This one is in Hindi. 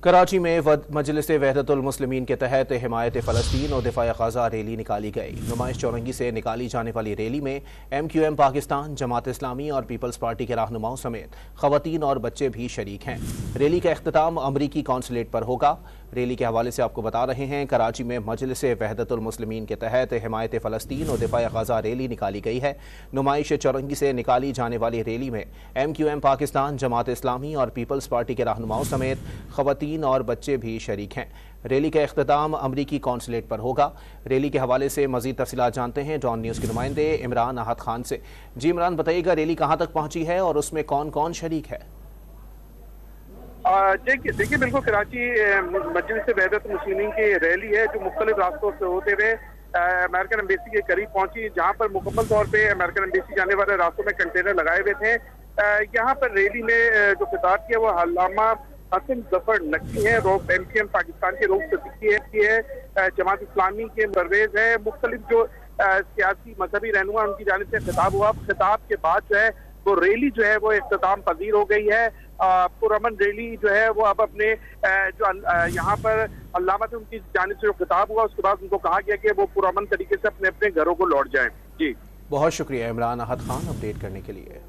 कराची में मजलिस वहदतुल मुस्लिमीन के तहत हिमायत फ़लस्तीन और दिफ़ा ग़ज़ा रैली निकाली गई। नुमाइश चौरंगी से निकाली जाने वाली रैली में MQM पाकिस्तान, जमात इस्लामी और पीपल्स पार्टी के रहनुमाओं समेत ख़वातीन और बच्चे भी शरीक हैं। रैली का इख्तिताम अमरीकी कौंसलेट पर होगा। रैली के हवाले से आपको बता रहे हैं, कराची में मजलिस वहदतुल मुस्लिमीन के तहत हिमायत फ़लस्तीन और दिफ़ा ग़ज़ा रैली निकाली गई है। नुमाइश चौरंगी से निकाली जाने वाली रैली में MQM पाकिस्तान, जमात इस्लामी और पीपल्स पार्टी के रहनुमाओं समेत ख़वातीन और बच्चे भी शरीक हैं। रैली का इख्तिताम अमरीकी कौंसलेट पर होगा। रैली के हवाले से मज़ीद तफ़सीलात जानते हैं डॉन न्यूज़ के नुमाइंदे इमरान अहद खान से। जी इमरान, बताइएगा रैली कहाँ तक पहुँची है और उसमें कौन कौन शरीक है? देखिए बिल्कुल कराची मजलिस वहदत मुस्लिमीन की रैली है जो मुख्तलिफ रास्तों से होते हुए अमेरिकन एम्बेसी के करीब पहुंची, जहां पर मुकम्मल तौर पे अमेरिकन एम्बेसी जाने वाले रास्तों में कंटेनर लगाए हुए थे। यहाँ पर रैली में जो खिताब किया वो अल्लामा हसन जफर नकवी है, MQM पाकिस्तान के रोक सिद्दीकी है, जमात इस्लामी के परवेज है। मुख्तलिफ जो सियासी मजहबी रहनुमा उनकी जानिब से खिताब हुआ। खिताब के बाद जो है वो रैली जो है वो इख्तिताम पजीर हो गई है। पुरअमन रैली जो है वो अब अपने जो यहाँ पर अल्लामा थे उनकी जानिब से जो खिताब हुआ उसके बाद उनको कहा गया कि वो पुरअमन तरीके से अपने अपने घरों को लौट जाएं। जी बहुत शुक्रिया इमरान अहद खान अपडेट करने के लिए।